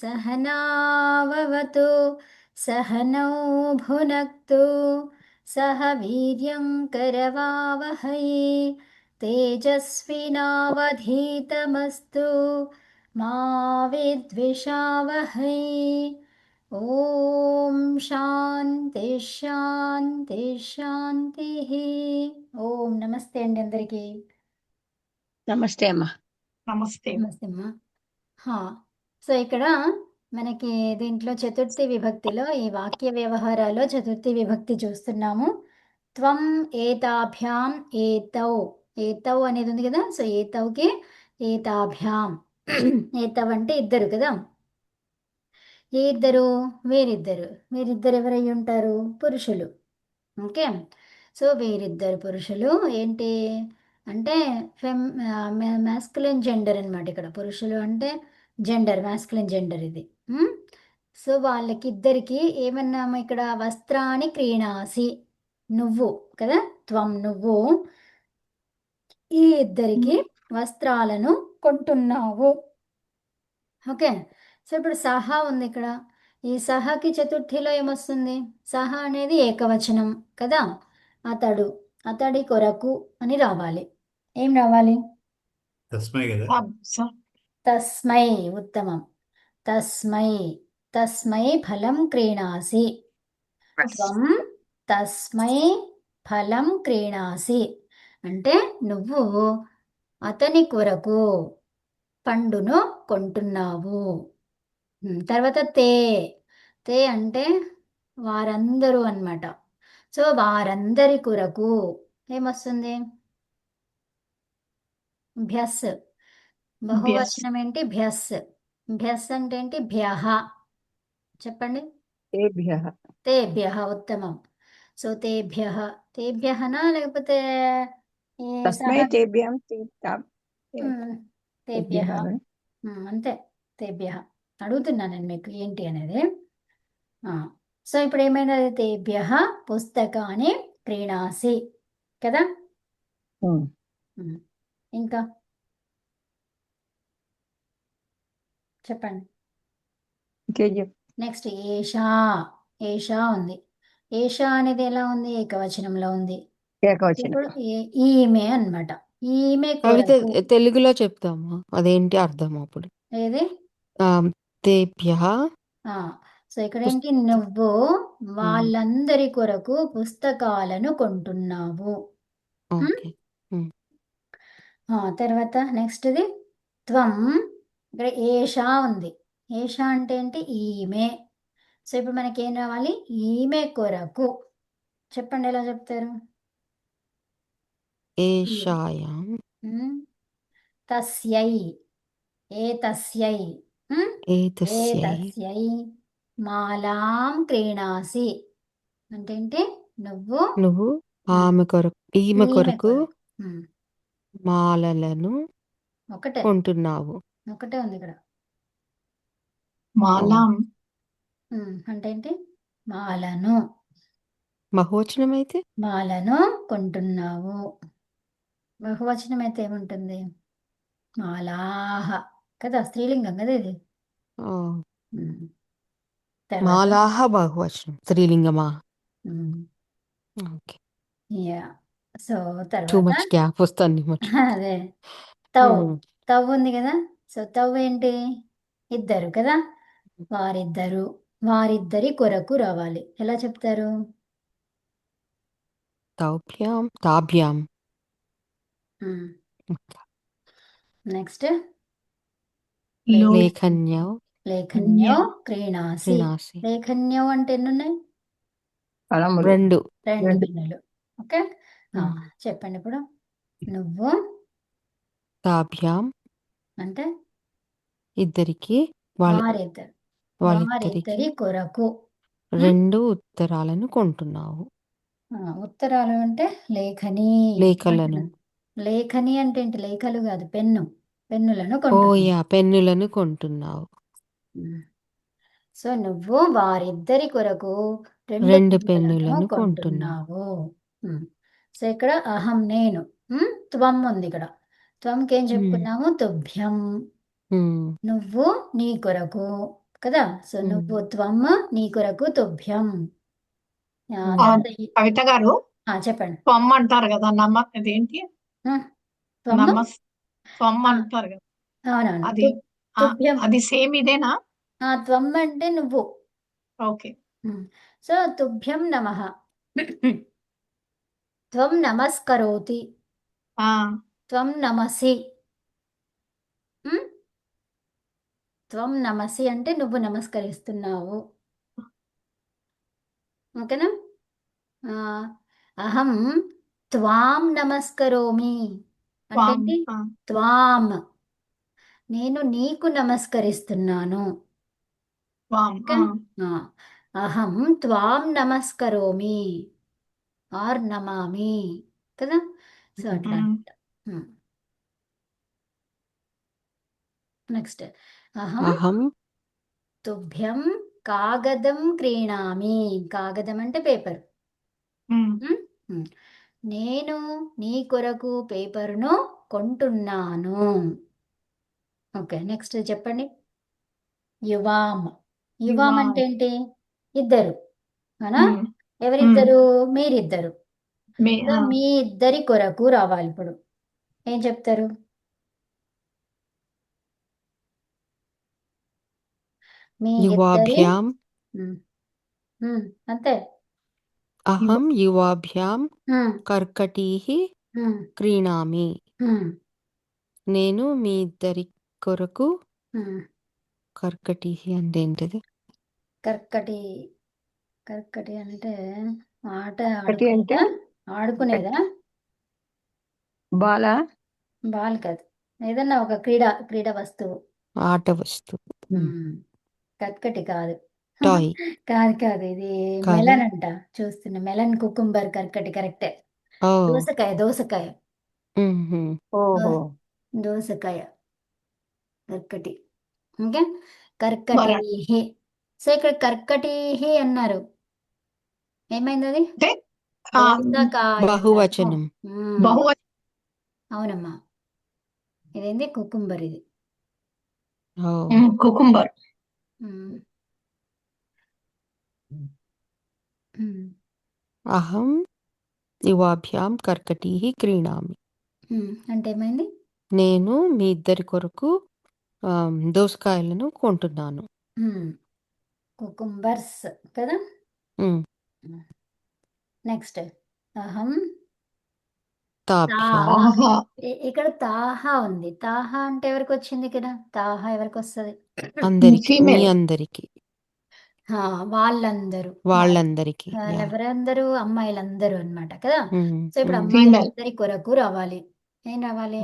सहनाववतु सहनौ भुनक्तु सह वीर्यं करवावहै तेजस्विनावधीतमस्तु मा विद्विषावहै ॐ శాంతి శాంతి శాంతి ఓం నమస్తే అండి అందరికీ నమస్తే అమ్మా. నమస్తే. నమస్తే అమ్మా హా సో ఇక్కడ మనకి దీంట్లో చతుర్థి విభక్తిలో ఈ వాక్య వ్యవహారాల్లో చతుర్థి విభక్తి చూస్తున్నాము త్వం ఏతాభ్యాం ఏతౌ ఏతౌ అనేది ఉంది కదా సో ఏతౌకి ఏతాభ్యాం ఏతవ్ అంటే ఇద్దరు కదా ఏ ఇద్దరు వీరిద్దరు ఎవరై ఉంటారు పురుషులు ఓకే సో వీరిద్దరు పురుషులు ఏంటి అంటే మాస్కులిన్ జెండర్ అనమాట ఇక్కడ పురుషులు అంటే జెండర్ మాస్కులిన్ జెండర్ ఇది సో వాళ్ళకి ఇద్దరికి ఏమన్నాము ఇక్కడ వస్త్రాన్ని క్రీణాసి నువ్వు కదా త్వం నువ్వు ఈ ఇద్దరికి వస్త్రాలను కొంటున్నావు ఓకే సో ఇప్పుడు సహా ఉంది ఇక్కడ ఈ సహాకి చతుర్థిలో ఏమొస్తుంది సహా అనేది ఏకవచనం కదా అతడు అతడి కొరకు అని రావాలి ఏం రావాలి తస్మై కదా తస్మై ఉత్తమం తస్మై తస్మై ఫలం క్రీణాసి త్వం తస్మై ఫలం క్రీణాసి అంటే నువ్వు అతని కొరకు పండును కొంటున్నావు తర్వాత తే తే అంటే వారందరూ అన్నమాట సో వారందరి కొరకు ఏమొస్తుంది భ్యస్ బహువచనం ఏంటి భ్యస్ భ్యస్ అంటే ఏంటి భ్యః చెప్పండి తేభ్యః. తేభ్యః ఉత్తమం సో తేభ్యః తేభ్యఃనా లేకపోతే ఈ తస్మై సహ తేభ్యం తేభ్యః అంతే తేభ్యః అడుగుతున్నాను నేను మీకు ఏంటి అనేది సో ఇప్పుడు ఏమైనది తేభ్యః పుస్తకాన్ని క్రీణాసి కదా ఇంకా చెప్పండి నెక్స్ట్ ఏషా ఏషా ఉంది ఏషా అనేది ఎలా ఉంది ఏకవచనంలో ఉంది ఇప్పుడు ఈమె అన్నమాట ఈమె అయితే కొరకు తెలుగులో చెప్తాము అదేంటి అర్థం అప్పుడు ఏది తేభ్యః సో ఇక్కడ ఏంటి నువ్వు వాళ్ళందరి కొరకు పుస్తకాలను కొంటున్నావు ఓకే తర్వాత నెక్స్ట్ది త్వం ఇక్కడ ఏషా ఉంది ఏషా అంటే ఏంటి ఈమె సో ఇప్పుడు మనకి ఏం రావాలి ఈమె కొరకు చెప్పండి ఎలా చెప్తారు ఏషాయాం తస్యై ఏతస్యై ఏతస్యై ఏతస్యై మాలాం క్రీణాసి అంటే ఏంటి నువ్వు ఆమె కొరకు ఈమె కొరకు మాలలను ఒకటే కొంటున్నావు ఒకటే ఉంది ఇక్కడ మాలాం అంటే ఏంటి మాలను బహువచనం అయితే మాలను కొంటున్నావు బహువచనం అయితే ఏముంటుంది మాలాహ కదా స్త్రీలింగం కదా ఇది తర్వాత మాలాహ బహువచనం స్త్రీలింగమా ఓకే యా సో టూ తర్వాత మచ్ గ్యాప్ వస్తుంది అదే తవ్ తవ్ ఉంది కదా సో తవ్ ఏంటి ఇద్దరు కదా వారిద్దరి కొరకు రావాలి ఎలా చెప్తారు తాభ్యాం నెక్స్ట్ లేఖన్యౌ లేఖన్యో క్రీణాసి లేఖన్యో అంటే ఎన్ని ఉన్నాయి రెండు పెన్నులు ఓకే చెప్పండి ఇప్పుడు నువ్వు తాభ్యాం అంటే ఇద్దరికి వారిద్దరి కొరకు రెండు ఉత్తరాలను కొంటున్నావు ఉత్తరాలు అంటే లేఖలను లేఖని అంటే ఏంటి లేఖలు కాదు పెన్నులను పెన్నులను కొంటున్నావు సో నువ్వు వారిద్దరి కొరకు రెండు పెన్నులను కొంటున్నావు సో ఇక్కడ అహం నేను త్వం ఉంది ఇక్కడ త్వంకి ఏం చెప్పుకున్నాము తుభ్యం నువ్వు నీ కొరకు కదా. సో ఉమ్. నువ్వు త్వం నీ కొరకు తుభ్యం. ఉమ్. తర్వాత కవిత గారు చెప్పండి. స్వమ్ అంటారు కదా అదేంటి ఆ, త్వమ్ నమస్ స్వమ్ ఆ, అంటారు కదా అవునవును అది ఆ, తుభ్యం. అది సేమ్ ఇదేనా త్వం అంటే నువ్వు. ఓకే సో తుభ్యం నమః. త్వం నమస్కరోతి, ఆ త్వం నమసి. ఉమ్, త్వం నమసి అంటే నువ్వు నమస్కరిస్తున్నావు. ఓకేనా. ఆ, అహం త్వాం నమస్కరోమి అంటే స్వామ్ ఏంటి? త్వాం, నేను నీకు నమస్కరిస్తున్నాను. Swarm okay. ఆ, అహం త్వాం నమస్కరోమి ఆర్ నమామి కదా. సో అట్లా అనమాట. నెక్స్ట్ అహం అహం తుభ్యం కాగదం క్రీణామి. కాగదం అంటే పేపర్. నేను నీ కొరకు పేపర్ను కొంటున్నాను. ఓకే. నెక్స్ట్ చెప్పండి. యువాం. యువాం అంటే ఏంటి? ఇద్దరు, అవునా? ఎవరిద్దరు? మీరిద్దరు. సో మీ ఇద్దరి కొరకు రావాలి. ఇప్పుడు ఏం చెప్తారు? మీ ఇద్దరి. యువాభ్యాం ఉమ్, అంతే. అహం యువాభ్యాం ఉమ్, కర్కటీః ఉమ్, క్రీణామి. ఉమ్, నేను మీ ఇద్దరి కొరకు ఉమ్. కర్కటీః అంటే ఏంటిది? కర్కటి. కర్కటి అంటే ఆట కర్కటి అంటే? ఆడుకునేదా? ఆడుకునేదా? బాల బాల్ కాదు, ఏదన్నా ఒక క్రీడా వస్తువు. ఆట వస్తువు. కర్కటి కాదు. టాయ్ కాదు కాదు, ఇది కాదా? మెలన్ అంట. చూస్తున్నా, మెలన్, కుకుంబర్, కర్కటి కరెక్టే. ఓ దోసకాయ, దోసకాయ, మ్మ్హ్మ్. ఓహో దోసకాయ, కర్కటి. ఓకే. కర్కటి. సో ఇక్కడ కర్కటి అన్నారు, ఏమైంది అది? అంటే దోసకాయ. బహువచనం. బహువచనం. అవునమ్మా, ఇదేంది? కుకుంబర్ ఇది. ఓ కుకుంబర్. ఉమ్. అహం యువాభ్యాం కర్కటీః క్రీణామి. అంటే ఏమైంది? నేను మీ ఇద్దరి కొరకు దోసకాయలను కొంటున్నాను. కుకుంబర్స్ కదా. మ్. నెక్స్ట్ అహం తాభ్యాం ఆహా ఇక్కడ తాహా ఉంది. తాహా అంటే ఎవరికి వచ్చింది? ఇక్కడ తాహా ఎవరికి వస్తుంది? అందరికి, మీ Female. అందరికి, వాళ్ళందరూ. వాళ్ళందరికి. ఎవరందరూ? అమ్మాయిలందరూ అన్నమాట కదా. సో ఇప్పుడు Female. అమ్మాయిలందరి కొరకు రావాలి. ఏం రావాలి?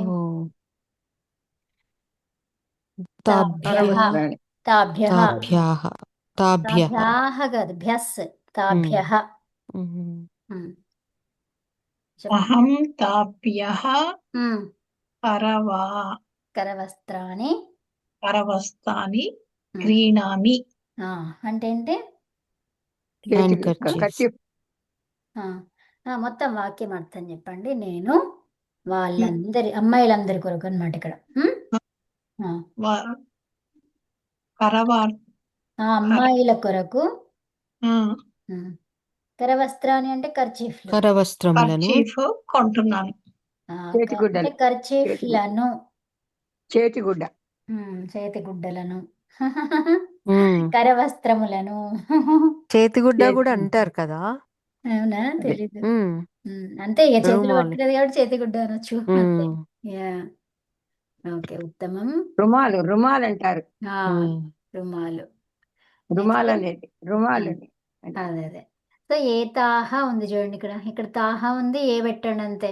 తాభ్యః. పరవస్తాని తాభ్యః. తాభ్యాః తాభ్యః. తాభ్యాః కాదు, భ్యస్. తాభ్యః. మ్మ్. చెప్పండి. అహం తాభ్యః ఉమ్. కరవా కరవస్త్రాన్ని. కరవస్తాని క్రీణామి. అంటే ఏంటి? Handkerchief. కట్టి మొత్తం వాక్యం అర్థం చెప్పండి. నేను అమ్మాయిలందరి కొరకు అన్నమాట ఇక్కడ. కరవా అమ్మాయిల కొరకు. ఉమ్, కరవస్త్రాన్ని అంటే కర్చీఫ్లు. కరవస్త్రములను కర్చీఫ్ కొంటున్నాను. చేతిగుడ్డలు. అంటే కర్చీఫ్లను. చేతిగుడ్డ చేతి గుడ్డలను. మ్మ్. కరవస్త్రములను. చేతిగుడ్డ కూడా చేతి అంటారు కదా. అవునా? అదే. తెలీదు. మ్మ్. అంతే, ఇక చేతిలో రుమాలు. పట్టుకునేది కాబట్టి చేతి గుడ్డ అనొచ్చు అంతే. మ్మ్. యా. ఓకే, ఉత్తమం. రుమాలు అంటారు. మ్మ్. రుమాలు. రుమాలు నెక్స్ట్ అనేది రుమాలు అని. అదే అదే. సో ఏ తాహా ఉంది చూడండి, ఇక్కడ తాహా ఉంది. ఏ పెట్టండి అంతే.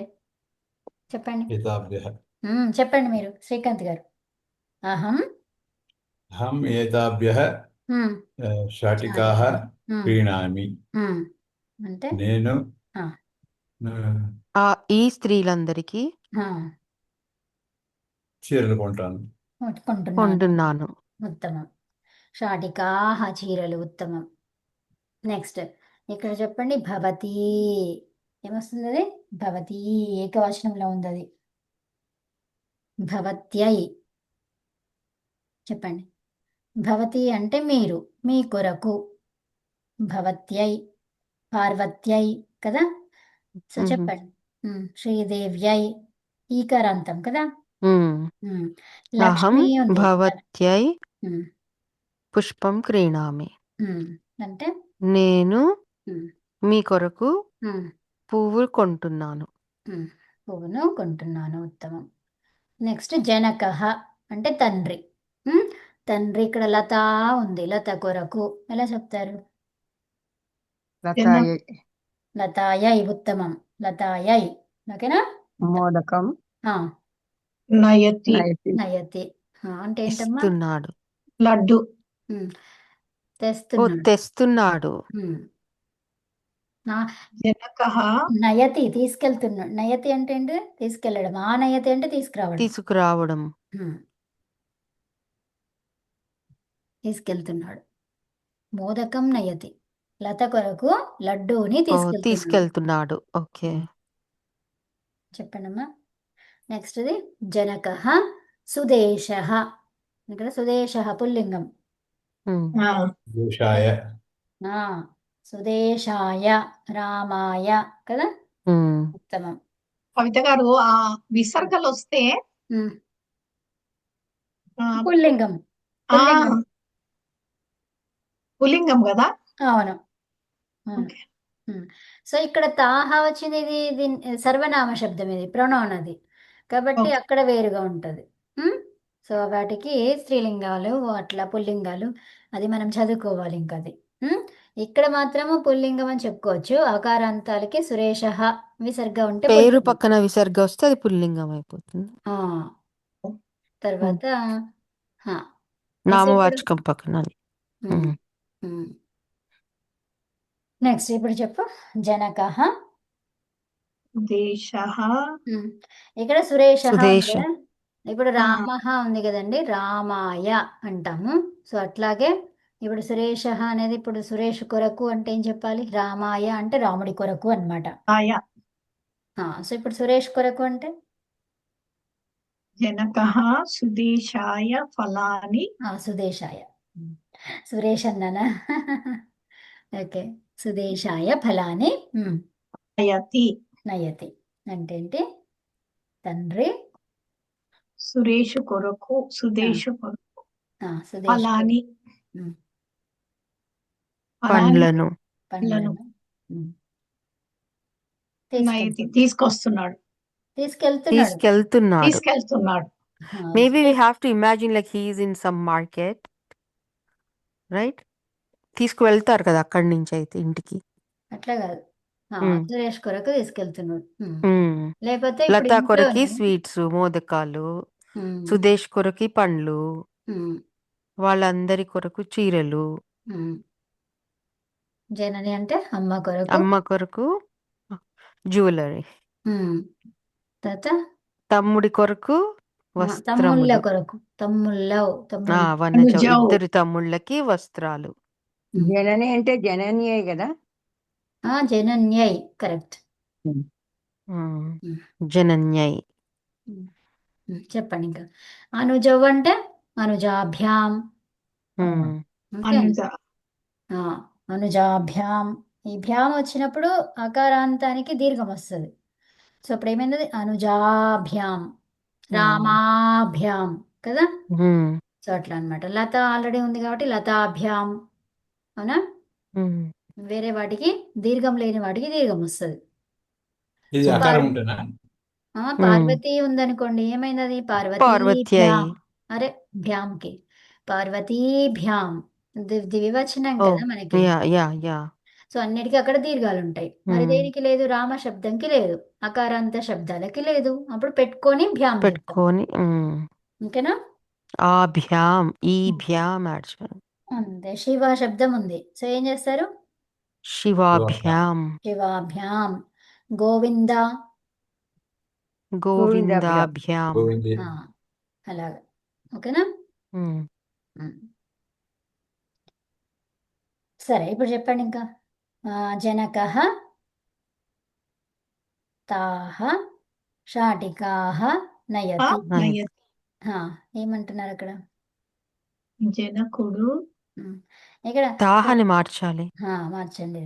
చెప్పండి. एताभ्यः చెప్పండి మీరు, శ్రీకాంత్ గారు. అహం अहम् एताभ्यः शाटिकाः क्रीणामि. అంటే నేను ఈ స్త్రీలందరికీ చీరలు కొంటాను. కొంటున్నాను. ఉత్తమం. షాటికాహ, చీరలు, ఉత్తమం. నెక్స్ట్ ఇక్కడ చెప్పండి. భవతి. ఏమొస్తుంది అది? భవతి ఏకవచనంలో ఉంది అది. భవత్యై చెప్పండి. భవతి అంటే మీరు, మీ కొరకు. భవత్యై, పార్వత్యై కదా. సో మ్మ్. చెప్పండి. శ్రీదేవ్యై, ఈకారాంతం కదా. మ్మ్. ఉమ్, అహం లక్ష్మి ఉంది. భవత్యై ఉమ్, పుష్పం క్రీణామి. ఉమ్, అంటే నేను ఉమ్, మీ కొరకు ఉమ్, పువ్వు కొంటున్నాను. పువ్వును కొంటున్నాను. ఉత్తమం. నెక్స్ట్ జనకః అంటే తండ్రి. ఉమ్, తండ్రి ఇక్కడ లత ఉంది, లత కొరకు ఎలా చెప్తారు? లతాయై లతాయై, ఉత్తమం. లతాయై, ఓకేనా. మోదకం ఆ, నయతి నయతి నయతి. అంటే ఏంటమ్మా? ఇస్తున్నాడు. లడ్డు ఉమ్, ఓ తెస్తున్నాడు. తెస్తున్నాడు. ఉమ్, నా- జనకః నయతి తీసుకెళ్తున్నాడు. నయతి అంటే ఏంటి? తీసుకెళ్ళడం. ఆ నయతి అంటే తీసుకురావడం. తీసుకురావడం. ఉమ్, తీసుకెళ్తున్నాడు. మోదకం నయతి, లత కొరకు లడ్డూని ఓ తీసుకెళ్తున్నాడు. తీసుకెళ్తున్నాడు. ఓకే. చెప్పండమ్మా. నెక్స్ట్ది జనకః సుదేశః. ఇక్కడ సుదేశః పుల్లింగం. మ్మ్. ఆ, దోషాయ ఆ, సుదేశాయ, రామాయ కదా. మ్మ్. ఉత్తమం. కవిత గారు ఆ విసర్గలు వస్తే ఉమ్, ఆ, పుల్లింగం. ఆ, పుల్లింగం. పుల్లింగం కదా. అవును. ఉమ్, ఓకే. సో ఇక్కడ తాహ వచ్చింది. ఇది సర్వనామ శబ్దం, ఇది ప్రొనౌన్ అది. కాబట్టి ఓకే. అక్కడ వేరుగా ఉంటుంది. సో వాటికి స్త్రీలింగాలు అట్లా పుల్లింగాలు అది మనం చదువుకోవాలి ఇంకా అది. ఉమ్, ఇక్కడ మాత్రము పుల్లింగం అని చెప్పుకోవచ్చు. ఆకారాంతాలకి సురేష విసర్గ ఉంటే పేరు పుల్లింగం. పక్కన విసర్గ వస్తే అది పుల్లింగం అయిపోతుంది. ఆ, తర్వాత హా. సో ఇప్పుడు నామవాచకం పక్కన. నెక్స్ట్ ఇప్పుడు చెప్పు. జనకః. దేశః ఇక్కడ సురేష ఉంది సుదేశ. కదా. ఇప్పుడు ఆ, రామః ఉంది కదండి, రామాయ అంటాము. సో అట్లాగే ఇప్పుడు సురేష అనేది ఇప్పుడు సురేష్ కొరకు అంటే ఏం చెప్పాలి? రామాయ అంటే రాముడి కొరకు అన్నమాట. ఆయ సో ఇప్పుడు సురేష్ కొరకు అంటే జనకః సుదేశాయ ఫలాని సుదేశాయ. సురేష్ అన్నానా? ఓకే. సుదేశాయ ఫలాని నయతి. నయతి అంటే ఏంటి? తండ్రి సురేషు కొరకు సుదేశు కొరకు సుదేశ్ ఫలాని ఉమ్, ఫలాని పండ్లను. పండ్లను నయతి తీసుకెళ్తున్నాడు. తీసుకొస్తున్నాడు తీసుకెళ్తున్నాడు. తీసుకెళ్తున్నాడు. తీసుకెళ్తున్నాడు. Maybe we have to imagine like he is in some market, right? తీసుకువెళ్తారు కదా అక్కడి నుంచి అయితే ఇంటికి. అట్లా కాదు. ఉమ్. సురేష్ కొరకు తీసుకెళ్తున్నాడు. ఉమ్. లేకపోతే ఇప్పుడు లతా కొరకి ఇంట్లోనే స్వీట్స్, మోదకాలు, ఉమ్, సుదేశ్ కొరకి పండ్లు, ఉమ్, వాళ్ళందరి కొరకు చీరలు, ఉమ్. జనని అంటే అమ్మ కొరకు. అమ్మ కొరకు జ్యువెలరీ, తర్వాత తమ్ముడి కొరకు తమ్ముళ్ళ వస్త్రములు. కొరకు. తమ్ముళ్ళ అనుజౌ. ఇద్దరు తమ్ముళ్ళకి వస్త్రాలు. జనని అంటే జనన్యే కదా. జనన్యై కరెక్ట్. ఉమ్. జనన్యై. చెప్పండి ఇంకా. అనుజవ్ అంటే అనుజాభ్యాం. ఉమ్. ఓకే. అనుజ అనుజాభ్యాం. ఈ భ్యాం వచ్చినప్పుడు అకారాంతానికి దీర్ఘం వస్తుంది. సో అప్పుడు ఏమైంది? అనుజాభ్యాం, రామాభ్యాం కదా. ఉమ్. సో అట్లా అన్నమాట. లత ఆల్రెడీ ఉంది కాబట్టి లతాభ్యాం. అవునా? ఉమ్. వేరే వాటికి దీర్ఘం లేని వాటికి దీర్ఘం వస్తుంది. ఇది సో అకారం ఉంటేనా? పార్వతి ఉందనుకోండి, ఏమైంది? అది పార్వత్యై. పార్వతీభ్యాం. అరే భ్యాంకి పార్వతీభ్యాం. ద్వివచనం ఓ కదా మనకి. Yeah yeah yeah. సో అన్నిటికీ అక్కడ దీర్ఘాలు ఉంటాయి. మరి దేనికి లేదు? రామ శబ్దంకి లేదు, అకారాంత శబ్దాలకి లేదు. అప్పుడు పెట్టుకొని భ్యాం చేస్తాం. పెట్టుకొని ఓకేనా? ఆభ్యాం, ఈ భ్యాం యాడ్ చేయాలి. అంతే. శివ శబ్దం ఉంది. సో ఏం చేస్తారు? శివాభ్యాం, శివాభ్యాం. గోవింద, గోవిందాభ్యాం. గోవింది. అలాగా. ఓకేనా? ఉమ్. సరే ఇప్పుడు చెప్పండి ఇంకా. జనకః తాః శాటికాః నయతి. నయతి. ఏమంటున్నారు అక్కడ? జనకుడు ఉమ్. ఇక్కడ తాహని మార్చాలి. మార్చండి.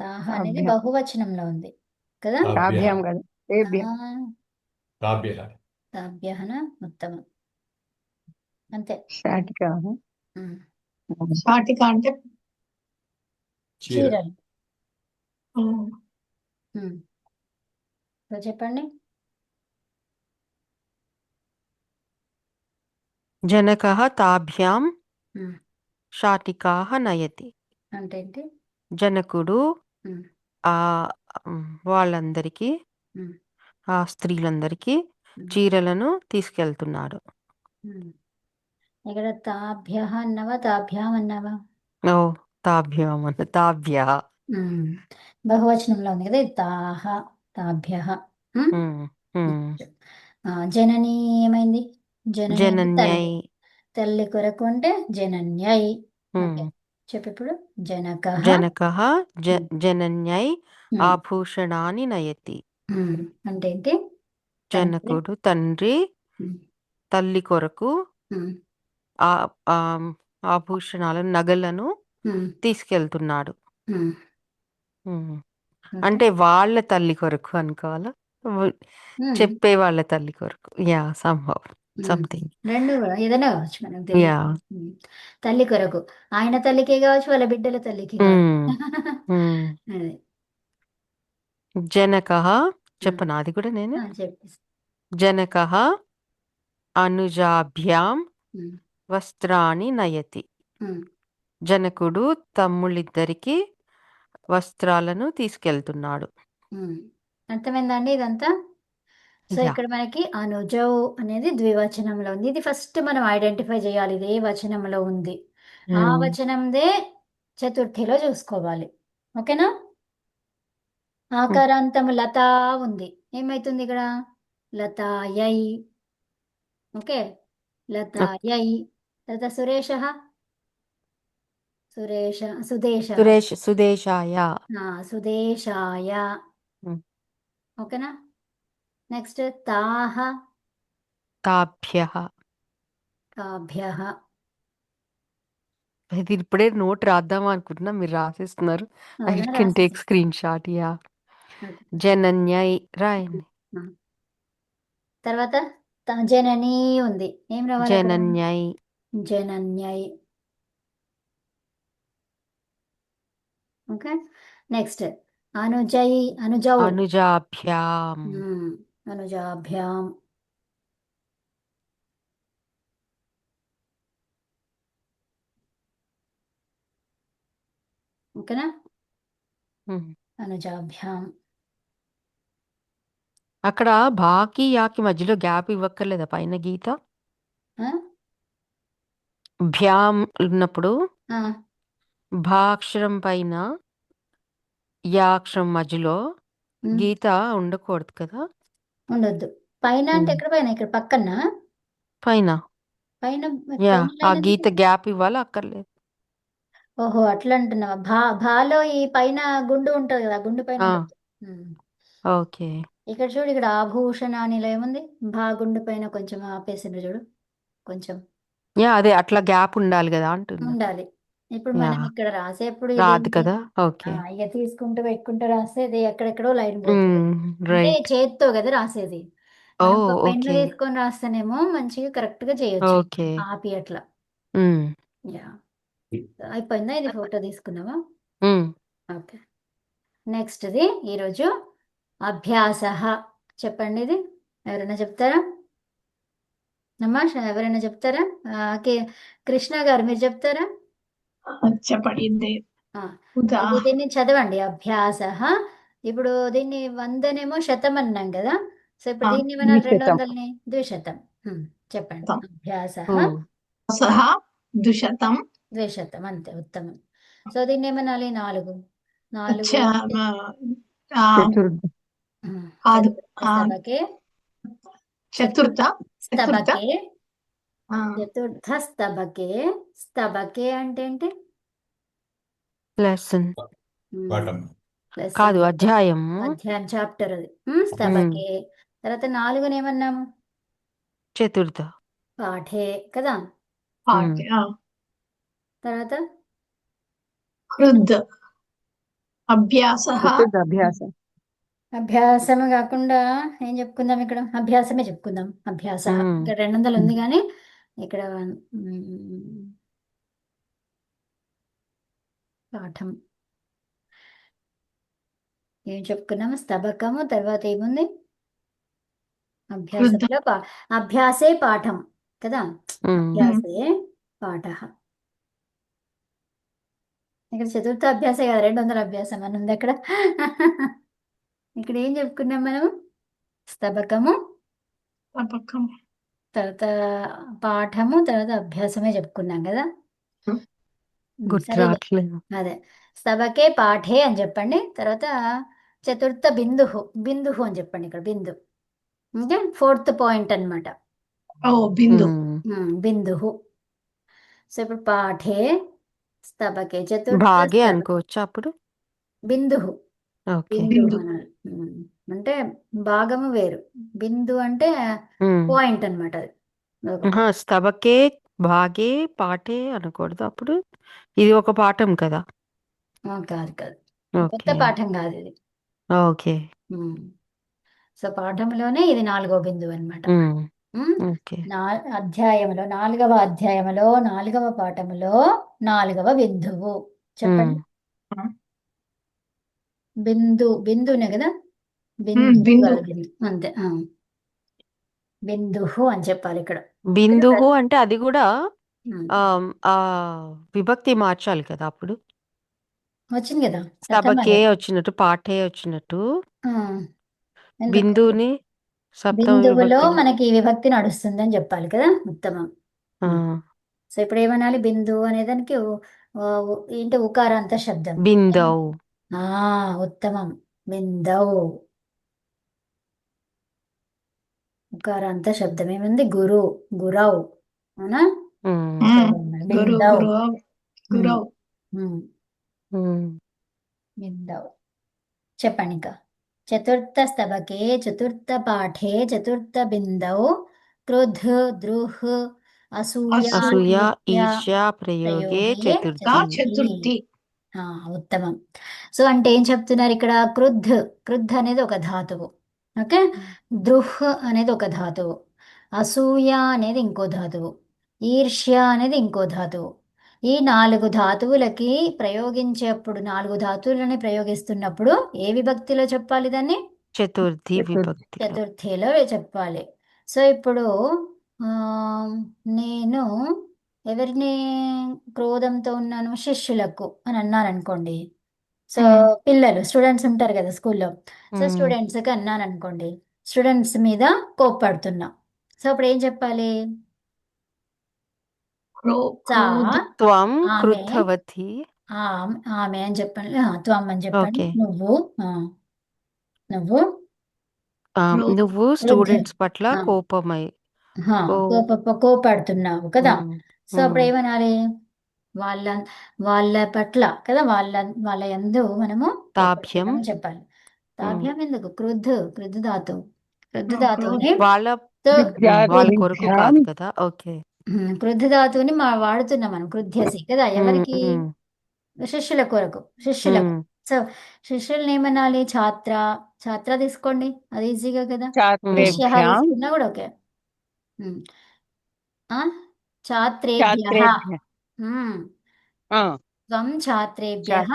తాహ అనేది తాభ్యాం బహువచనంలో ఉంది కదా. ताभ्यः తాభ్యాం కదా తేభ్యం ताभ्यः తాభ్యహన ఉత్తమం, అంతే. శాటికా ఉమ్. శాటిక అంటే चीर చీరలు. ఓ, ఉమ్. సో చెప్పండి. జనకః తాభ్యాం ఉమ్. శాటికాః నయతి. అంటే ఏంటి? జనకుడు ఉమ్. ఆ వాళ్ళందరికీ, ఉమ్. ఆ స్త్రీలందరికీ ఉమ్. చీరలను తీసుకెళ్తున్నాడు. ఉమ్. ఇక్కడ తాభ్యః అన్నావా తాభ్యాం అన్నావా? ఓ తాభ్యాం అన్న తాభ్యః. ఉమ్. బహువచనంలో ఉంది కదా ఇది. తాహ, తాభ్యః. ఉమ్. ఉమ్, ఉమ్. జనని ఏమైంది? జనని అంటే జనన్యై. తల్లి. తల్లి కొరకు అంటే జనన్యై. ఉమ్. ఓకే, చెప్పు ఇప్పుడు. జనకః. జనకః ఉమ్. జనన్యై ఉమ్. ఆభూషణాని నయతి. ఉమ్. అంటే ఏంటి? తండ్రి. జనకుడు తండ్రి ఉమ్. తల్లి కొరకు ఉమ్. ఆ ఆభూషణాలను, నగలను ఉమ్. తీసుకెళ్తున్నాడు. ఉమ్. ఉమ్. ఓకే. అంటే వాళ్ళ తల్లి కొరకు అనుకోవాలా? వ్- ఉమ్. చెప్పే వాళ్ళ తల్లి కొరకు. యా సంహవ్ ఉమ్. సంథింగ్. రెండు కూడా ఏదైనా కావచ్చు, మనకు తెలియదు. యా. ఉమ్. తల్లి కొరకు, ఆయన తల్లికే కావచ్చు, వాళ్ళ బిడ్డల తల్లికి కావచ్చు. అదే. జనకః ఉమ్. చెప్పనా అది కూడా నేను. చెప్పి. జనకః అనుజాభ్యాం ఉమ్. వస్త్రాన్ని నయతి. ఉమ్. జనకుడు తమ్ముళ్ళిద్దరికి వస్త్రాలను తీసుకెళ్తున్నాడు. ఉమ్. అర్థమైందా అండి ఇదంతా? So yeah. ఇక్కడ మనకి అనుజౌ అనేది ద్వివచనంలో ఉంది. ఇది ఫస్ట్ మనం ఐడెంటిఫై చేయాలి, ఇది ఏ వచనంలో ఉంది. ఆ వచనందే చతుర్థిలో చూసుకోవాలి. ఓకేనా? ఆకారాంతము లతా ఉంది, ఏమైతుంది ఇక్కడ? లతాయై. ఓకే, లతాయై. తర్వాత సురేష, సుదేశ, సుదేశాయ. సుదేశాయ. ఓకేనా? నెక్స్ట్ తాహ, తాభ్యః. తాభ్యః. ఇది ఇప్పుడే నోట్ రాద్దాం అనుకుంటున్నా, మీరు రాసేస్తున్నారు. ఐ అవునా? కెన్ టేక్ రాసేసి. Screen shot. యా. ఓకే. జనన్యై రాయండి. తర్వాత జనని ఉంది, ఏం రావాలి అక్కడ? జనన్యై. జనన్యై. ఓకే. నెక్స్ట్ అనుజై, అనుజౌ. అనుజాభ్యాం. అనుజాభ్యాం. ఓకేనా? అనుజాభ్యాం. అక్కడ బాకి యాకి మధ్యలో గ్యాప్ ఇవ్వక్కర్లేదా పైన గీత? ఆ? భ్యాం ఉన్నప్పుడు ఆ, భాక్షరం పైన యాక్షరం మధ్యలో ఉమ్. గీత ఉండకూడదు కదా? ఉండొద్దు. పైన అంటే ఎక్కడ పైన? ఇక్కడ పక్కన పైన. పైన యా. పైన ఆ లైన్ ఎందుకు? గీత గ్యాప్ ఇవ్వాలి, అక్కర్లేదు. ఓహో, అట్లా అంటున్నావా? భాలో ఈ పైన గుండు ఉంటది కదా, గుండు పైన ఆ, ఉండొద్దు. ఓకే. ఇక్కడ చూడు, ఇక్కడ ఆభూషణానిలో ఏముంది? గుండు పైన కొంచెం ఆపేసిండ్రు చూడు, కొంచెం యా, అదే అట్లా గ్యాప్ ఉండాలి కదా అంటున్నా. ఉండాలి. ఇప్పుడు యా. మనం ఇక్కడ రాసేప్పుడు రాదు ఇదేంటి? కదా. ఓకే. ఇక తీసుకుంటూ పెట్టుకుంటూ రాస్తే ఇది ఎక్కడెక్కడో లైన్ పోతుంది. అంటే రైట్. చేత్తో కదా రాసేది. ఓ మనం ఒక పెన్ను ఓకే. తీసుకొని రాస్తేనేమో మంచిగా కరెక్ట్ గా చేయొచ్చు, ఓకే. ఆపి అట్లా. ఉమ్, యా. అయిపోయిందా? ఇది ఫోటో తీసుకున్నావా? ఉమ్. ఓకే. నెక్స్ట్ది ఈరోజు అభ్యాస. చెప్పండి, ఇది ఎవరైనా చెప్తారా? అమ్మా ఎవరైనా చెప్తారా? కృష్ణ గారు మీరు చెప్తారా? చెప్పండి. ఆ, ఉదా దీన్ని చదవండి. అభ్యాస. ఇప్పుడు దీన్ని 100నేమో శతం అన్నాం కదా. సో ఇప్పుడు దీన్ని ఏమనాలి? ద్విశతం 200ని ద్విశతం. చెప్పండి. అభ్యాస ఓ. సహ ద్విశతం ద్విశతం, అంతే, ఉత్తమం. సో దీన్ని ఏమనాలి? 4. 4 చతుర్థి కాదు. స్తబకే, చతుర్థ స్తబకే, చతుర్థ స్తబకే. స్తబకే అంటే ఏంటి? లెసన్ పాఠం Lesson. కాదు, అధ్యాయం. అధ్యాయం, చాప్టర్ అది. స్తబకే. తర్వాత 4 ఏమన్నాము? చతుర్థ. పాఠే కదా. పాఠ్య తర్వాత కృద్ అభ్యాస చతుర్థ అభ్యాసం. అభ్యాసం కాకుండా ఏం చెప్పుకుందాం ఇక్కడ? అభ్యాసమే చెప్పుకుందాం. అభ్యాస మ్మ్. ఇక్కడ 200 ఉంది కానీ ఇక్కడ మ్, పాఠం ఏం చెప్పుకున్నాము? స్తబకము, తర్వాత ఏముంది? కృద్ అభ్యాసంలో అభ్యాసే పాఠం కదా. మ్మ్. అభ్యాసే పాఠ. ఇక్కడ చతుర్థ అభ్యాసే కదా, 200 అభ్యాసం అని ఉంది అక్కడ. ఇక్కడ ఏం చెప్పుకున్నాం మనం? స్తబకము, తపకం తర్వాత పాఠము, తర్వాత అభ్యాసమే చెప్పుకున్నాం కదా. గుర్తు సరేలే, రావట్లేదు. అదే స్తబకే పాఠే అని చెప్పండి. తర్వాత చతుర్థ బిందుహు, బిందుహు అని చెప్పండి ఇక్కడ. బిందు అంటే 4th పాయింట్ అన్నమాట. ఓ బిందు బిందుహు. సో ఇప్పుడు పాఠే స్తబకే చతుర్థ భాగే స్తబ అనుకోవచ్చు అప్పుడు. బిందుహు, ఓకే. బిందు బిందు అనాలి. అంటే భాగము వేరు, బిందు అంటే పాయింట్ అన్నమాట. అది ఒక point. స్తబకే భాగే పాఠే అనకూడదు అప్పుడు. ఇది ఒక పాఠం కదా. కాదు కాదు, కొత్త ఓకే. పాఠం కాదు ఇది. ఓకే. సో పాఠంలోనే ఇది 4వ బిందువు అన్నమాట. మ్మ్. ఓకే. అధ్యాయంలో 4వ అధ్యాయంలో 4వ పాఠములో 4వ బిందువు చెప్పండి. బిందునే కదా, బిందువు బిందు కాదు బిందు, అంతే. బిందుహు అని చెప్పాలి ఇక్కడ. బిందువు అంటే అది కూడా ఉమ్, ఆ విభక్తి మార్చాలి కదా అప్పుడు. వచ్చింది కదా సభకే సప్తమ. వచ్చినట్టు పాఠే వచ్చినట్టు ఎందుకు బిందువుని సప్తమ బిందువులో విభక్తిలో. మనకి విభక్తి నడుస్తుంది అని చెప్పాలి కదా, ఉత్తమం. ఆ, సో ఇప్పుడు ఏమనాలి? బిందువు అనేదానికి ఏంటి? ఉకారాంత శబ్దం. బిందౌ. ఉత్తమం. బిందౌ ఉకారాంత శబ్దం. ఏముంది? గురు, గురౌ, అవునా? మ్మ్. గురు బిందౌ. గురు గురౌ మ్మ్. బిందౌ చెప్పండి ఇంకా. చతుర్థ స్తబకే చతుర్థ పాఠే చతుర్థ బిందౌ క్రుధ్ దృహ్ అసూయ అసూయ ఈర్ష్య ఈర్ష్య ప్రయోగే ప్రయోగే చతుర్థి. చతుర్థి ఉత్తమం. సో అంటే ఏం చెప్తున్నారు ఇక్కడ? క్రుద్ధ్ అనేది ఒక ధాతువు. ఓకే. దృహ్ అనేది ఒక ధాతువు. అసూయ అనేది ఇంకో ధాతువు. ఈర్ష్య అనేది ఇంకో ధాతువు. ఈ 4 ధాతువులకి ప్రయోగించేప్పుడు, 4 ధాతువులని ప్రయోగిస్తున్నప్పుడు ఏ విభక్తిలో చెప్పాలి దాన్ని? చతుర్థి విభక్తిలో. చతుర్థిలో చెప్పాలి. సో ఇప్పుడు ఆ, నేను ఎవరిని క్రోధంతో ఉన్నాను? శిష్యులకు అని అన్నాను అనుకోండి. సో పిల్లలు, స్టూడెంట్స్ ఉంటారు కదా స్కూల్లో. సో మ్మ్. స్టూడెంట్స్కి అన్నాను అనుకోండి, స్టూడెంట్స్ మీద కోప్పడుతున్నా. సో అప్పుడు ఏం చెప్పాలి? క్రోధ్ త్వం ఆమె క్రుద్ధవతి. ఆమె అని చెప్పండి. త్వం అని చెప్పండి. ఓకే. నువ్వు నువ్వు క్రోధ్ నువ్వు క్రుద్ధ స్టూడెంట్స్ పట్ల ఆ, కోపమై కోపడుతున్నావు కదా. మ్మ్. సో అప్పుడు ఏమనాలి? వాళ్ళ వాళ్ళ పట్ల కదా, వాళ్ళ యందు మనము తాభ్యం. కోపడుతున్నామని చెప్పాలి. తాభ్యం ఎందుకు? క్రుద్ధ ధాతువు. క్రుద్ధ క్రోధ్ ధాతువుని వాళ్ళ సో వాళ్ళ కొరకు కాదు కదా. ఓకే. క్రుద్ధ ధాతువుని వాడుతున్నాం మనం. క్రుధ్యసి కదా, ఎవరికి? మ్మ్. శిష్యుల కొరకు, శిష్యులకు. మ్మ్. సో శిష్యుల్ని ఏమనాలి? ఛాత్ర తీసుకోండి, అది ఈజీగా కదా. శిష్య ఛాత్రేభ్యాం తీసుకున్నా కూడా ఓకే. ఆ? ఛాత్రేభ్యః. ఛాత్రేభ్య త్వం ఛాత్రేభ్యః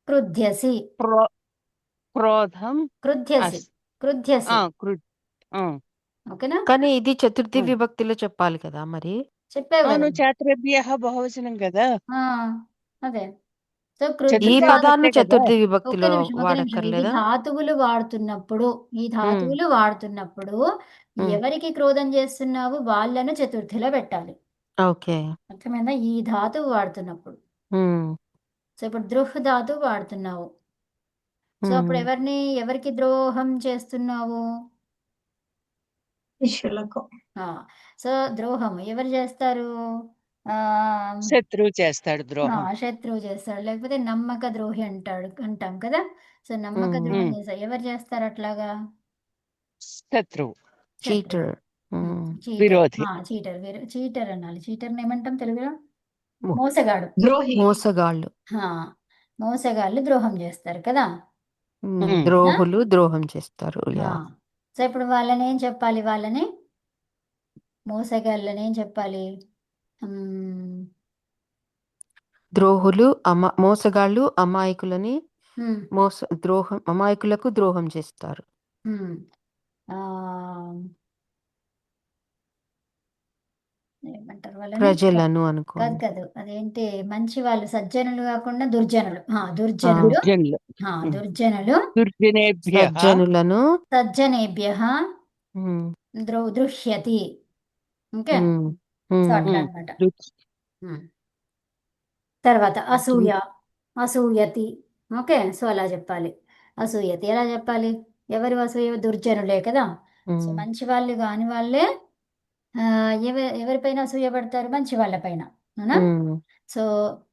క్రుధ్యసి. క్రోధం క్రుధ్యసి అస్ క్రుధ్యసి ఓకేనా? కానీ ఇది చతుర్థి విభక్తిలో చెప్పాలి కదా మరి. చెప్పావు కదా. ఛాత్రేభ్యః బహువచనం కదా. ఆ, అదే. సో ఈ క్రుద్ధ పదాన్ని చతుర్థి కదా. చతుర్థి ఒక్క విభక్తిలో నిమిషం, ఒక్క నిమిషం. ఇది వాడక్కర్లేదా? ధాతువులు వాడుతున్నప్పుడు, మ్మ్. ఎవరికి క్రోధం చేస్తున్నావు? వాళ్ళను చతుర్థిలో పెట్టాలి. ఓకే. అర్థమైందా? ఈ ధాతువు వాడుతున్నప్పుడు. మ్మ్. సో ఇప్పుడు దృహ్ ధాతువు వాడుతున్నావు. సో అప్పుడు మ్మ్. ఎవరికి ద్రోహం చేస్తున్నావు? శిష్యులకు సో ద్రోహం ఎవరు చేస్తారు? ఆ శత్రువు చేస్తాడు ద్రోహం. శత్రువు చేస్తాడు, లేకపోతే నమ్మక ద్రోహి అంటాం కదా. సో నమ్మక ద్రోహం చేస్తారు. ఎవరు చేస్తారు అట్లాగా? శత్రువు. చీటర్. చీటర్ విరోధి. చీటర్ అనాలి. చీటర్ని ఏమంటాం తెలుగులో? మో- మోసగాడు. ద్రోహి. మోసగాళ్ళు, ఆ, మోసగాళ్ళు ద్రోహం చేస్తారు కదా. ద్రోహులు ద్రోహం చేస్తారు. ఆ, యా, సో ఇప్పుడు వాళ్ళని ఏం చెప్పాలి? వాళ్ళని మోసగాళ్ళని ఏం చెప్పాలి? మ్మ్, ద్రోహులు మోసగాళ్ళు అమాయకులని మ్మ్, అమాయకులకు ద్రోహం చేస్తారు. మ్మ్. ఆ, ఏమంటారు వాళ్ళని? ప్రజలను కాదు అనుకోండి. కాదు, అదేంటి, మంచి వాళ్ళు, సజ్జనులు కాకుండా దుర్జనులు. దుర్జనులు. దుర్జనులు. దుర్జనులు దుర్జనేభ్యః సజ్జనులను సజ్జనేభ్యః ఉమ్, దృహ్యతి. ఓకే, ఉమ్, సో ఉమ్, అట్లా అన్నమాట. దుర్- తర్వాత అసూయతి. ఓకే, సో అలా చెప్పాలి. అసూయతి ఎలా చెప్పాలి? ఎవరు అసూయ? దుర్జనులే కదా. సో ఉమ్, మంచి వాళ్ళు కాని వాళ్ళే ఎవరిపైన అసూయ పడతారు? మంచి వాళ్ళ పైన, అవునా? ఉమ్, సో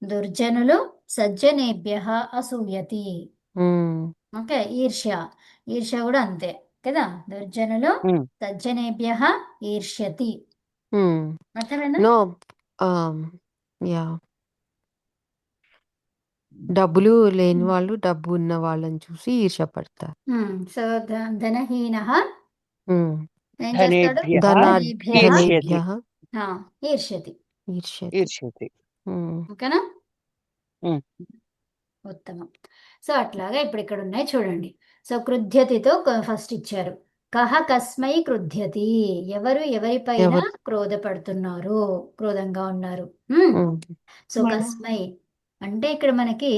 దుర్జనులు సజ్జనేభ్యః అసూయతి. ఉమ్, ఓకే, ఈర్ష్య కూడా అంతే కదా. దుర్జనులు ఉమ్. సజ్జనేభ్యః ఈర్ష్యతి. ఉమ్. అర్థమైందా? నో, యా, డబ్బులు లేని వాళ్ళు డబ్బు ఉన్న వాళ్ళని చూసి ఈర్ష్యపడతారు. సో ధనహీనః ఉమ్. ఏం చేస్తాడు? ధనేభ్యః ధనేభ్యః ఈర్ష్యతి. ఈర్ష్యతి. ఈర్ష్యతి. ఈర్ష్యతి. ఓకేనా? ఉమ్. ఉత్తమం. సో అట్లాగా ఇప్పుడు ఇక్కడ ఉన్నాయి చూడండి. సో క్రుధ్యతితో ఫస్ట్ ఇచ్చారు. కహ కస్మై క్రుధ్యతి, ఎవరిపైన ఎవరు? క్రోధపడుతున్నారు, క్రోధంగా ఉన్నారు. ఉమ్, సో మనం. కస్మై అంటే ఇక్కడ మనకి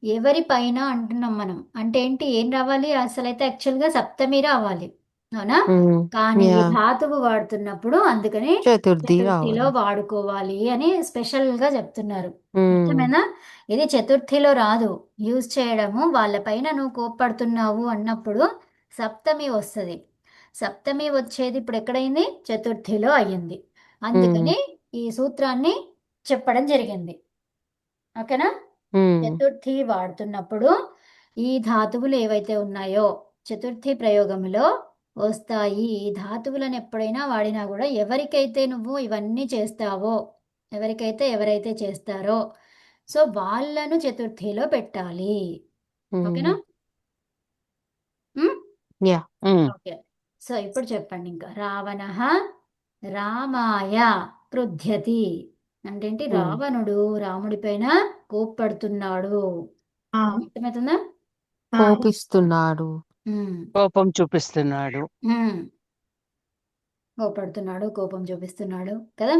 ఎవరి పైన అంటున్నాం మనం. అంటే ఏంటి, ఏం రావాలి? అసలైతే యాక్చువల్గా సప్తమి రావాలి, అవునా? ఉమ్, కానీ ఈ యా, ధాతువు వాడుతున్నప్పుడు అందుకని చతుర్థి చతుర్థిలో రావాలి. వాడుకోవాలి అని స్పెషల్ గా చెప్తున్నారు. ఉమ్, అర్థమైందా? ఇది చతుర్థిలో రాదు యూజ్ చేయడము. వాళ్ళపైన నువ్వు కోప్పడుతున్నావు అన్నప్పుడు సప్తమి వస్తుంది. సప్తమి వచ్చేది ఇప్పుడు ఎక్కడైంది? చతుర్థిలో అయ్యింది. అందుకని ఈ సూత్రాన్ని చెప్పడం జరిగింది. ఓకేనా? ఉమ్, చతుర్థి వాడుతున్నప్పుడు ఈ ధాతువులు ఏవైతే ఉన్నాయో చతుర్థి ప్రయోగంలో వస్తాయి. ఈ ధాతువులను ఎప్పుడైనా వాడినా కూడా ఎవరికైతే నువ్వు ఇవన్నీ చేస్తావో, ఎవరైతే చేస్తారో సో వాళ్ళను చతుర్థిలో పెట్టాలి. ఓకేనా? యా, ఓకే, సో ఇప్పుడు చెప్పండి ఇంకా. రావణః రామాయ క్రుధ్యతి అంటే ఏంటి? రావణుడు రాముడి పైన కోప్పడుతున్నాడు. ఆ, అర్థమవుతుందా? ఆ, కోపిస్తున్నాడు. ఉమ్, కోపం చూపిస్తున్నాడు. ఉమ్. కోపం చూపిస్తున్నాడు కదా.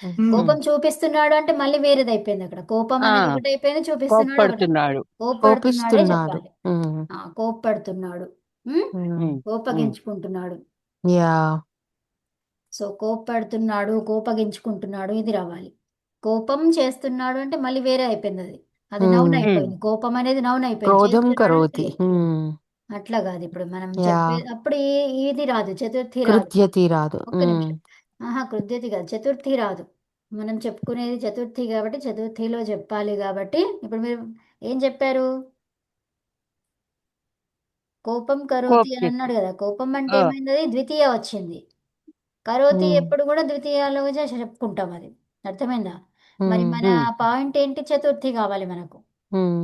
ఉమ్, కోపం చూపిస్తున్నాడు అంటే మళ్ళీ వేరేది అయిపోయింది. అక్కడ కోపం ఆ అనేది ఒకటి అయిపోయింది, చూపిస్తున్నాడు ఒకటి. కోప్పడుతున్నాడు. కోప్పడుతున్నాడే కోపిస్తున్నాడు. చెప్పాలి. కోప్పడుతున్నాడు. ఉమ్, ఉమ్. కోపగించుకుంటున్నాడు. యా, సో కోప్పడుతున్నాడు, కోపగించుకుంటున్నాడు, ఇది రావాలి. కోపం చేస్తున్నాడు అంటే మళ్ళీ వేరే అయిపోయింది. అది నౌన్ అయిపోయింది. కోపం అనేది నౌన్ అయిపోయింది. క్రోధం చేస్తున్నాడు కరోతి. అంటే అట్లా కాదు. ఇప్పుడు మనం యా, చెప్పే అప్పుడు ఇది రాదు, చతుర్థి రాదు. కృత్యతి రాదు. ఒక్క నిమిషం. కృత్యతి కాదు, చతుర్థి రాదు. మనం చెప్పుకునేది చతుర్థి కాబట్టి చతుర్థిలో చెప్పాలి. కాబట్టి ఇప్పుడు మీరు ఏం చెప్పారు? కోపం కరోతి అని కోప్య అన్నాడు కదా. కోపం అంటే ఆ, ఏమైంది? అది ద్వితీయ వచ్చింది. కరోతి ఉమ్, ఎప్పుడు కూడా ద్వితీయాలో చెప్పుకుంటాం. అది అర్థమైందా? మరి మన ఉమ్. పాయింట్ ఏంటి? చతుర్థి కావాలి మనకు. ఉమ్,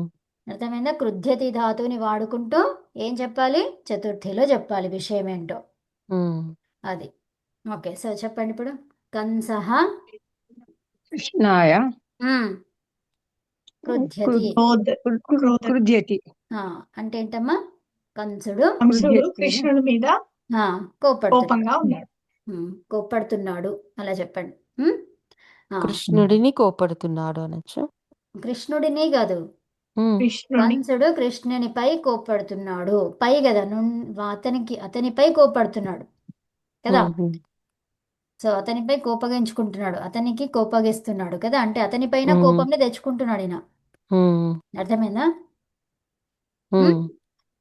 అర్థమైందా? కృధ్యతి ధాతువుని వాడుకుంటూ ఏం చెప్పాలి? చతుర్థిలో చెప్పాలి విషయం ఏంటో. ఉమ్. అది ఓకే. సో చెప్పండి ఇప్పుడు. కంసః కృష్ణాయ క్రుధ్యతి. క్రుధ్యతి. అంటే ఏంటమ్మా? కంసుడు కంసుడు కృష్ణుడి మీద కోపడుతున్నాడు. కోపంగా ఉన్నాడు. కోపడుతున్నాడు అలా చెప్పండి. ఉమ్, కృష్ణుడిని కోపడుతున్నాడు అనొచ్చు. కృష్ణుడిని కాదు, కృష్ణుడి కంసుడు కృష్ణునిపై కోపడుతున్నాడు. పై కదా, అతనిపై కోపడుతున్నాడు కదా. సో అతనిపై కోపగించుకుంటున్నాడు, అతనికి కోపగిస్తున్నాడు కదా. అంటే అతనిపైన కోపంని తెచ్చుకుంటున్నాడు ఈయన. అర్థమైందా?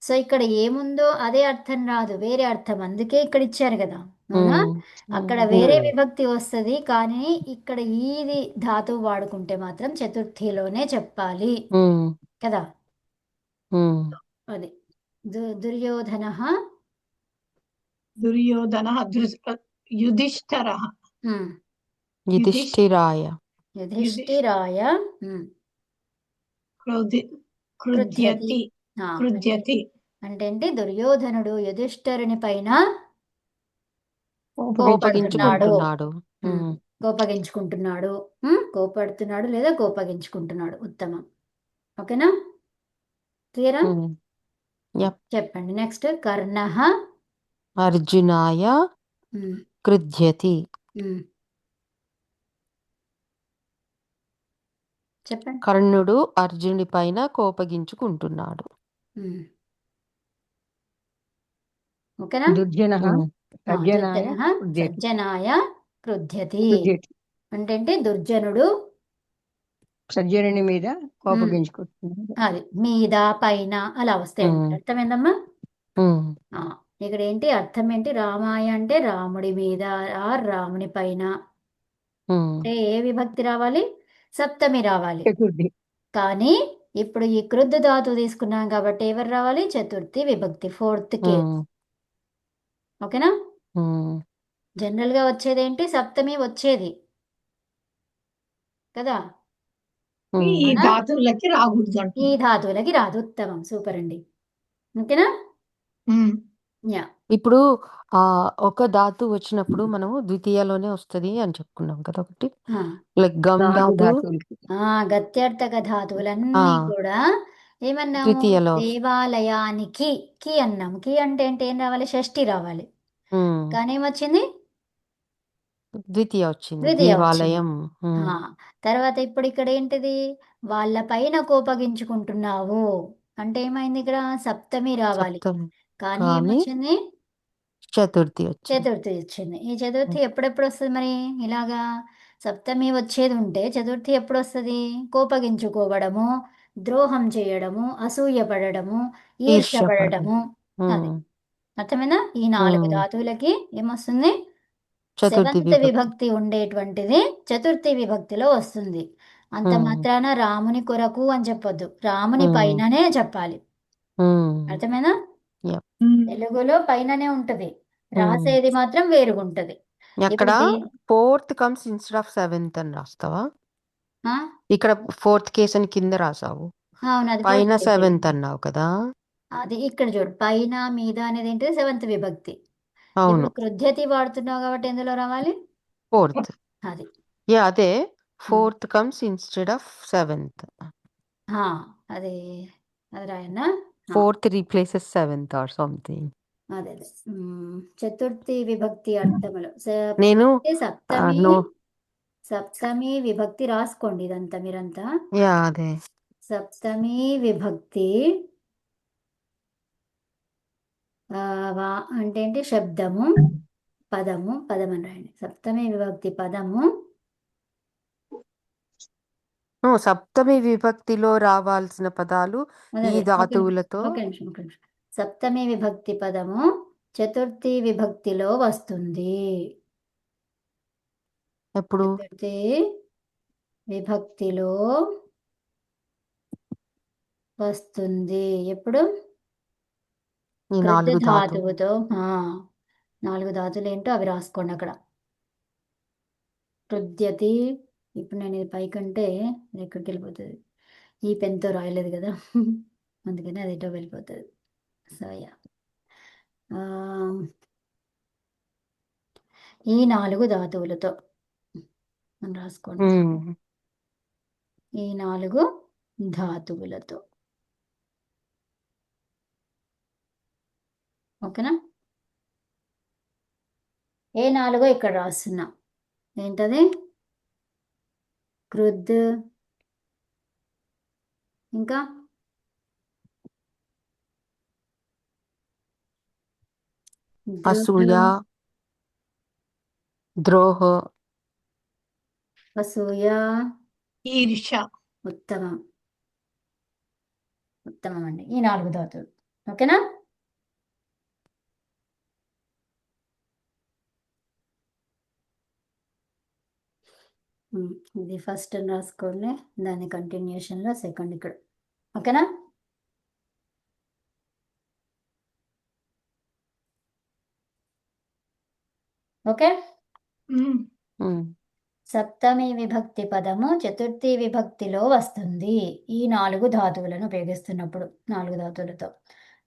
సో ఇక్కడ ఏముందో అదే అర్థం రాదు, వేరే అర్థం. అందుకే ఇక్కడ ఇచ్చారు కదా, అవునా? అక్కడ వేరే విభక్తి వస్తుంది, కానీ ఇక్కడ ఈది ధాతువు వాడుకుంటే మాత్రం చతుర్థిలోనే చెప్పాలి కదా. అది దుర్యోధన దుర్యోధన యుధిష్ఠరః ఉమ్. యుధిష్ఠిరాయ యుధిష్ఠిరాయ ఉమ్. క్రోధి కృధ్యతి కృధ్యతి కృధ్యతి అంటే ఏంటి? దుర్యోధనుడు యుధిష్ఠరుని పైన కోపడుతున్నాడు. కోపగించుకుంటున్నాడు. ఉమ్. కోపగించుకుంటున్నాడు. కోపడుతున్నాడు లేదా కోపగించుకుంటున్నాడు. ఉత్తమం. ఓకేనా? క్లియరా? యప్. చెప్పండి నెక్స్ట్. కర్ణః అర్జునాయ ఉమ్, కృధ్యతి. ఉమ్. చెప్పండి. కర్ణుడు అర్జునుడి పైన కోపగించుకుంటున్నాడు. ఉమ్. ఓకేనా? దుర్జనః సజ్జనాయ దుర్జనః కృధ్యతి. సజ్జనాయ కృధ్యతి కృధ్యతి. అంటే దుర్జనుడు సజ్జనుని మీద కోపగించుకుంటున్నాడు. అది మీద పైన అలా వస్తాయి. ఉమ్. అర్థమైందమ్మా? ఉమ్. ఆ, ఇక్కడ ఏంటి అర్థం ఏంటి? రామాయ అంటే రాముడి మీద ఆర్ రాముని పైన. ఉమ్. అంటే ఏ విభక్తి రావాలి? సప్తమి రావాలి. చతుర్థి. కానీ ఇప్పుడు ఈ కృద్ ధాతు తీసుకున్నాం కాబట్టి ఎవరు రావాలి? చతుర్థి విభక్తి, ఫోర్త్ కేస్. ఉమ్. ఓకేనా? ఉమ్. జనరల్ గా వచ్చేది ఏంటి? సప్తమి వచ్చేది కదా. ఈ అవునా? ధాతువులకి రాకూడదు ఈ అంటుంది. ధాతువులకి రాదు. ఉత్తమం, సూపర్ అండి. ఓకేనా? ఉమ్. యా. ఇప్పుడు ఒక ధాతు వచ్చినప్పుడు మనము ద్వితీయలోనే వస్తది అని చెప్పుకున్నాం కదా ఒకటి. ఆ, లైక్ గమ్ 4 ధాతు ధాతువులకి. గత్యర్థక ధాతువులన్నీ కూడా ఏమన్నాము? ద్వితీయలో. దేవాలయానికి కి అన్నాము. కి అంటే ఏంటి? ఏం రావాలి? షష్ఠి రావాలి. ఉమ్. కానీ ఏమొచ్చింది? ద్వితీయ వచ్చింది. ద్వితీయ వచ్చింది. దేవాలయం. ఉమ్. తర్వాత ఇప్పుడు ఇక్కడ ఏంటిది? వాళ్ళ పైన కోపగించుకుంటున్నావు అంటే ఏమైంది? ఇక్కడ సప్తమి రావాలి. సప్తమి. కానీ కానీ ఏమొచ్చింది? చతుర్థి వచ్చింది. చతుర్థి వచ్చింది. ఈ చతుర్థి ఎప్పుడెప్పుడు వస్తుంది మరి? ఇలాగా సప్తమి వచ్చేది ఉంటే చతుర్థి ఎప్పుడు వస్తుంది? కోపగించుకోవడము, ద్రోహం చేయడము, అసూయపడము, ఈర్ష్యపడము. అది అర్థమైనా? ఈ 4 ధాతువులకి ఏమొస్తుంది? చతుర్థి సెవెంత్ విభక్తి. విభక్తి ఉండేటువంటిది చతుర్థి విభక్తిలో వస్తుంది. అంత ఉమ్. మాత్రాన రాముని కొరకు అని చెప్పొద్దు, రాముని పైననే చెప్పాలి. అర్థమైనా? ఉమ్. తెలుగులో పైననే ఉంటది, రాసేది మాత్రం వేరుగుంటది. అక్కడ ఇప్పుడు fourth comes instead of seventh అని రాస్తావా? ఆ? ఇక్కడ ఫోర్త్ కేస్ అని కింద రాసావు, అవును, అది పైన fourth case. సెవెంత్ అన్నావు కదా. అది ఇక్కడ చూడు, పైన మీద అనేది ఏంటిది? సెవెంత్ విభక్తి. అవును, ఇప్పుడు కృధ్యతి వాడుతున్నావు కాబట్టి ఎందులో రావాలి? ఫోర్త్. అది అదే fourth comes instead of seventh. ఆ, అది అది రాయన్నా. Fourth replaces seventh or something. అదే అదే. చతుర్థి విభక్తి అర్థములు నేను అంటే సప్తమి నో సప్తమి విభక్తి రాసుకోండి ఇదంతా మీరంతా. అదే సప్తమి విభక్తి అంటే ఏంటి? శబ్దము, పదము, పదం అని రాయండి. సప్తమి విభక్తి పదము, సప్తమి విభక్తిలో రావాల్సిన పదాలు అదే ఈ అదే, ధాతువులతో. ఒక నిమిషం. సప్తమి విభక్తి పదము చతుర్థి విభక్తిలో వస్తుంది. ఎప్పుడు? చతుర్థి విభక్తిలో వస్తుంది. ఎప్పుడు? ఈ కృత్ 4 ధాతువులు. ధాతువుతో 4 ధాతువులు ఏంటో అవి రాసుకోండి అక్కడ. కృద్యతి. ఇప్పుడు నేను ఇది పైకంటే ఇది ఎక్కడికి వెళ్ళిపోతుంది? ఈ పెన్తో రాయలేదు కదా అందుకని అది ఎటో వెళ్ళిపోతుంది. సో ఈ 4 ధాతువులతో మనం రాసుకోండి. ఈ 4 ధాతువులతో. ఓకేనా? ఏ 4 ఇక్కడ రాస్తున్నా. ఏంటది? కృద్, ఇంకా అసూయ, ద్రోహ, అసూయ, ఈర్ష. ఉత్తమం. ఉత్తమం అండి ఈ 4 ధాతువులు. ఓకేనా? ఇది ఫస్ట్ రాసుకోండి, దాని కంటిన్యూషన్లో సెకండ్ ఇక్కడ. ఓకేనా? ఓకే. ఉమ్, ఉమ్. సప్తమి విభక్తి పదము చతుర్థి విభక్తిలో వస్తుంది ఈ 4 ధాతువులను ఉపయోగిస్తున్నప్పుడు 4 ధాతువులతో.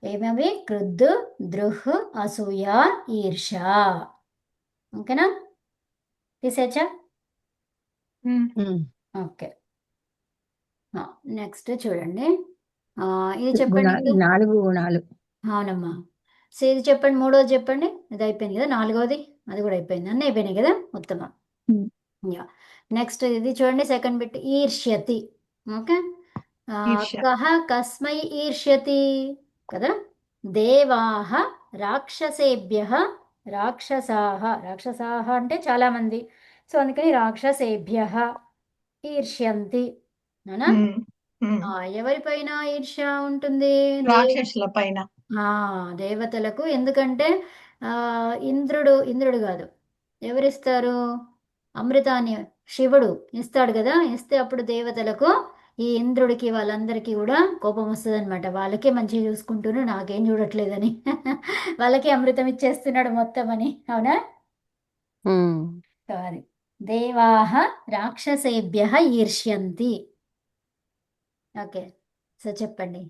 ఏమవి? కృద్, దృహ్, అసూయ, ఈర్ష. ఓకేనా? తీసేచ్చా? ఉమ్, ఓకే. నెక్స్ట్ చూడండి. ఇది చెప్పండి. ఇది 4 గుణాలు. అవునమ్మా. సో ఇది చెప్పండి. మూడోది చెప్పండి. ఇది అయిపోయింది కదా. నాలుగోది అది కూడా అయిపోయింది. అన్నీ అయిపోయినాయి కదా. ఉత్తమం. ఉమ్. యా. నెక్స్ట్ ఇది చూడండి. సెకండ్ బిట్ ఈర్ష్యతి. ఓకే. ఈర్ష్య. కహ కస్మై ఈర్ష్యతి కదా. దేవాహ రాక్షసేభ్య రాక్షసాహ. రాక్షసాహ అంటే చాలామంది. సో అందుకని రాక్షసేభ్య ఈర్ష్యంతి. అవునా? ఉమ్, ఉమ్. ఎవరిపైన ఈర్ష్య ఉంటుంది? రాక్షసుల పైన. దేవతలకు. ఎందుకంటే ఇంద్రుడు కాదు, ఎవరిస్తారు? అమృతాన్ని శివుడు ఇస్తాడు కదా. ఇస్తే అప్పుడు దేవతలకు, ఈ ఇంద్రుడికి వాళ్ళందరికీ కూడా కోపం వస్తుంది అనమాట. వాళ్ళకే మంచిగా చూసుకుంటున్నాడు, నాకేం చూడట్లేదని. వాళ్ళకే అమృతం ఇచ్చేస్తున్నాడు మొత్తం అని. అవునా? ఉమ్. సో అది దేవాహ రాక్షసేభ్య ఈర్ష్యంతి. ఓకే. సో చెప్పండి.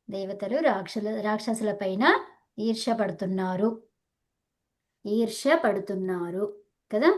దేవతలు రాక్షసుల పైన ఈర్ష్య పడుతున్నారు కదా.